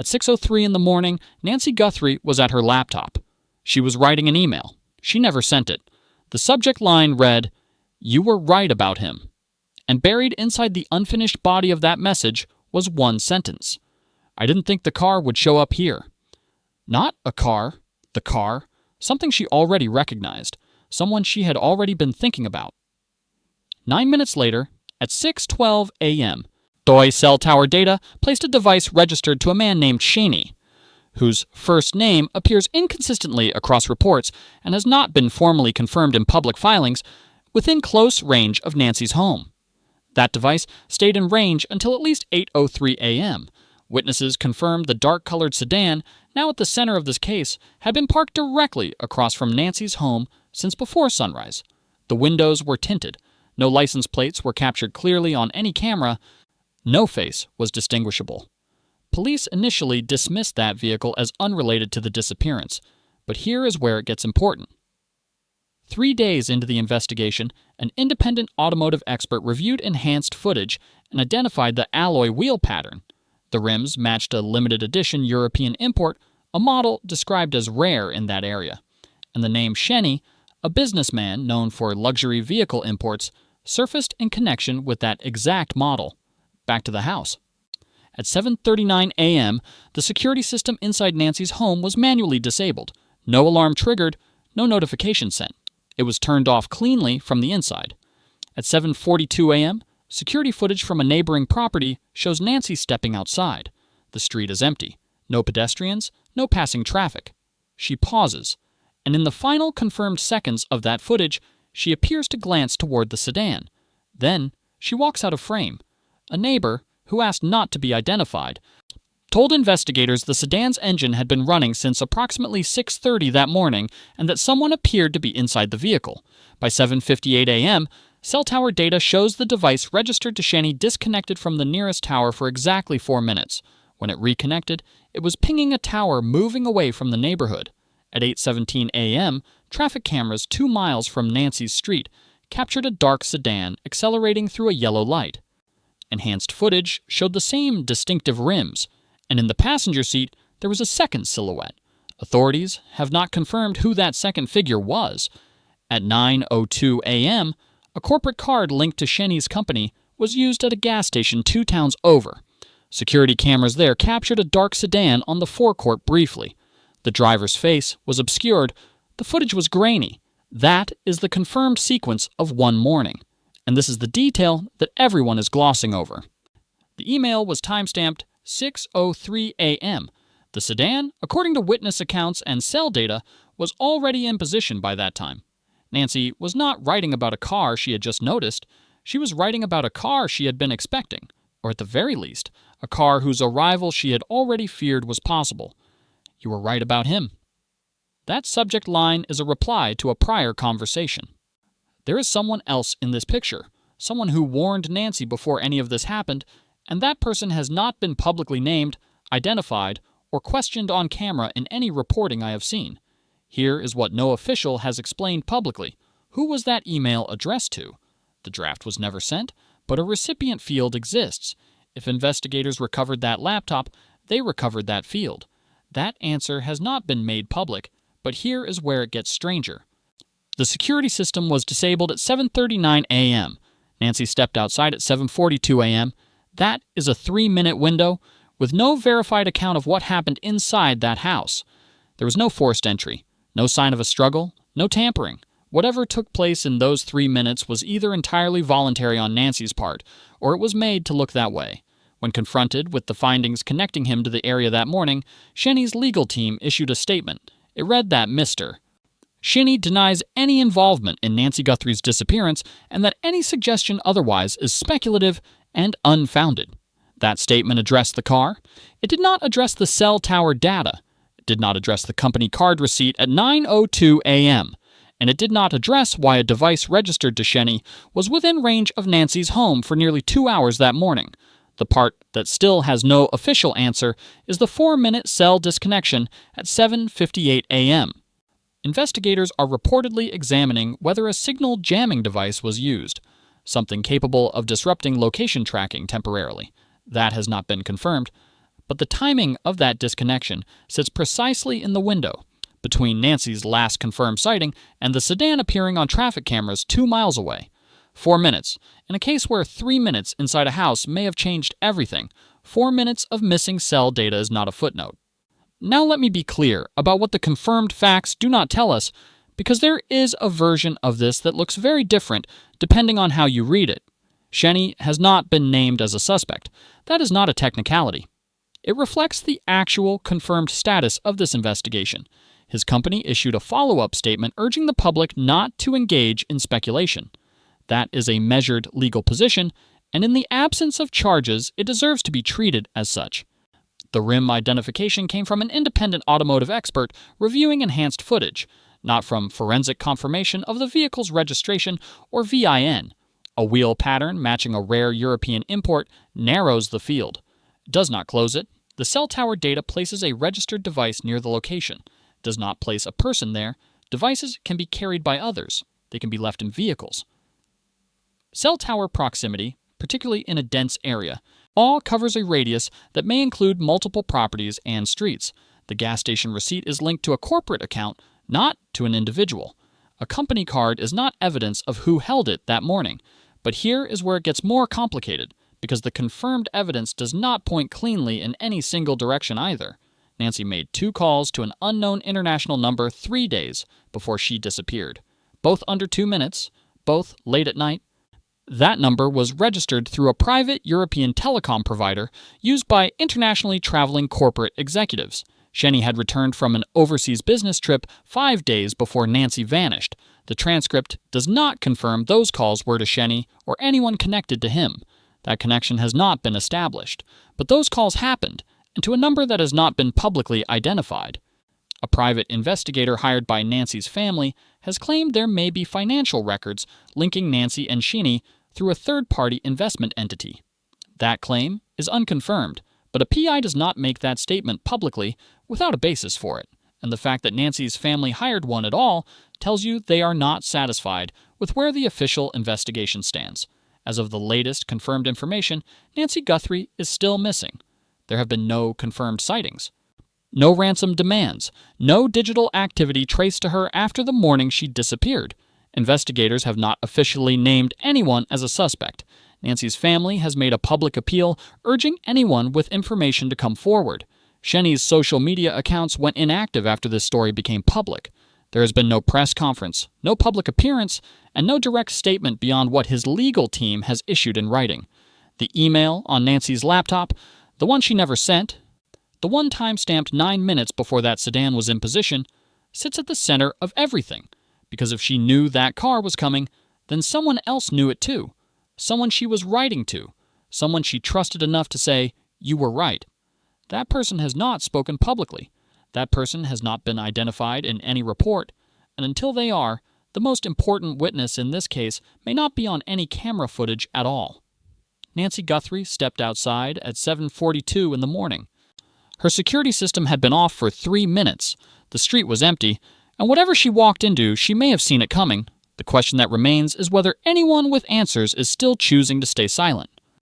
At 6:03 in the morning, Nancy Guthrie was at her laptop. She was writing an email. She never sent it. The subject line read, "You were right about him." And buried inside the unfinished body of that message was one sentence. "I didn't think the car would show up here." Not a car, the car, something she already recognized, someone she had already been thinking about. 9 minutes later, at 6:12 a.m., Doi cell tower data placed a device registered to a man named Shaney, whose first name appears inconsistently across reports and has not been formally confirmed in public filings, within close range of Nancy's home. That device stayed in range until at least 8:03 a.m. Witnesses confirmed the dark-colored sedan, now at the center of this case, had been parked directly across from Nancy's home since before sunrise. The windows were tinted. No license plates were captured clearly on any camera. No face was distinguishable. Police initially dismissed that vehicle as unrelated to the disappearance, but here is where it gets important. 3 days into the investigation, an independent automotive expert reviewed enhanced footage and identified the alloy wheel pattern. The rims matched a limited edition European import, a model described as rare in that area. And the name Shenny, a businessman known for luxury vehicle imports, surfaced in connection with that exact model. Back to the house. At 7:39 a.m., the security system inside Nancy's home was manually disabled. No alarm triggered, no notification sent. It was turned off cleanly from the inside. At 7:42 a.m., security footage from a neighboring property shows Nancy stepping outside. The street is empty. No pedestrians, no passing traffic. She pauses, and in the final confirmed seconds of that footage, she appears to glance toward the sedan. Then, she walks out of frame. A neighbor, who asked not to be identified, told investigators the sedan's engine had been running since approximately 6:30 that morning and that someone appeared to be inside the vehicle. By 7:58 a.m., cell tower data shows the device registered to Shaney disconnected from the nearest tower for exactly 4 minutes. When it reconnected, it was pinging a tower moving away from the neighborhood. At 8:17 a.m., traffic cameras 2 miles from Nancy's street captured a dark sedan accelerating through a yellow light. Enhanced footage showed the same distinctive rims, and in the passenger seat there was a second silhouette. Authorities have not confirmed who that second figure was. At 9:02 a.m., a corporate card linked to Shenny's company was used at a gas station 2 towns over. Security cameras there captured a dark sedan on the forecourt briefly. The driver's face was obscured. The footage was grainy. That is the confirmed sequence of one morning. And this is the detail that everyone is glossing over. The email was timestamped 6:03 a.m. The sedan, according to witness accounts and cell data, was already in position by that time. Nancy was not writing about a car she had just noticed. She was writing about a car she had been expecting, or at the very least, a car whose arrival she had already feared was possible. You were right about him. That subject line is a reply to a prior conversation. There is someone else in this picture, someone who warned Nancy before any of this happened, and that person has not been publicly named, identified, or questioned on camera in any reporting I have seen. Here is what no official has explained publicly. Who was that email addressed to? The draft was never sent, but a recipient field exists. If investigators recovered that laptop, they recovered that field. That answer has not been made public, but here is where it gets stranger. The security system was disabled at 7:39 a.m. Nancy stepped outside at 7:42 a.m. That is a 3-minute window with no verified account of what happened inside that house. There was no forced entry, no sign of a struggle, no tampering. Whatever took place in those 3 minutes was either entirely voluntary on Nancy's part, or it was made to look that way. When confronted with the findings connecting him to the area that morning, Shenny's legal team issued a statement. It read that Mr. Shenny denies any involvement in Nancy Guthrie's disappearance and that any suggestion otherwise is speculative and unfounded. That statement addressed the car. It did not address the cell tower data. It did not address the company card receipt at 9:02 a.m. And it did not address why a device registered to Shenny was within range of Nancy's home for nearly 2 hours that morning. The part that still has no official answer is the 4-minute cell disconnection at 7:58 a.m. Investigators are reportedly examining whether a signal jamming device was used, something capable of disrupting location tracking temporarily. That has not been confirmed. But the timing of that disconnection sits precisely in the window between Nancy's last confirmed sighting and the sedan appearing on traffic cameras 2 miles away. 4 minutes. In a case where 3 minutes inside a house may have changed everything, 4 minutes of missing cell data is not a footnote. Now let me be clear about what the confirmed facts do not tell us, because there is a version of this that looks very different depending on how you read it. Shenny has not been named as a suspect. That is not a technicality. It reflects the actual confirmed status of this investigation. His company issued a follow-up statement urging the public not to engage in speculation. That is a measured legal position, and in the absence of charges, it deserves to be treated as such. The rim identification came from an independent automotive expert reviewing enhanced footage, not from forensic confirmation of the vehicle's registration or VIN. A wheel pattern matching a rare European import narrows the field. Does not close it. The cell tower data places a registered device near the location. Does not place a person there. Devices can be carried by others. They can be left in vehicles. Cell tower proximity, particularly in a dense area, all covers a radius that may include multiple properties and streets. The gas station receipt is linked to a corporate account, not to an individual. A company card is not evidence of who held it that morning. But here is where it gets more complicated, because the confirmed evidence does not point cleanly in any single direction either. Nancy made 2 calls to an unknown international number 3 days before she disappeared. Both under 2 minutes, both late at night. That number was registered through a private European telecom provider used by internationally traveling corporate executives. Shenny had returned from an overseas business trip 5 days before Nancy vanished. The transcript does not confirm those calls were to Shenny or anyone connected to him. That connection has not been established. But those calls happened, and to a number that has not been publicly identified. A private investigator hired by Nancy's family has claimed there may be financial records linking Nancy and Shenny through a third-party investment entity. That claim is unconfirmed, but a PI does not make that statement publicly without a basis for it. And the fact that Nancy's family hired one at all tells you they are not satisfied with where the official investigation stands. As of the latest confirmed information, Nancy Guthrie is still missing. There have been no confirmed sightings. No ransom demands. No digital activity traced to her after the morning she disappeared. Investigators have not officially named anyone as a suspect. Nancy's family has made a public appeal urging anyone with information to come forward. Shenny's social media accounts went inactive after this story became public. There has been no press conference, no public appearance, and no direct statement beyond what his legal team has issued in writing. The email on Nancy's laptop, the one she never sent, the one time-stamped 9 minutes before that sedan was in position, sits at the center of everything. Because if she knew that car was coming, then someone else knew it too. Someone she was writing to. Someone she trusted enough to say, "You were right." That person has not spoken publicly. That person has not been identified in any report. And until they are, the most important witness in this case may not be on any camera footage at all. Nancy Guthrie stepped outside at 7:42 in the morning. Her security system had been off for 3 minutes. The street was empty, and whatever she walked into, she may have seen it coming. The question that remains is whether anyone with answers is still choosing to stay silent.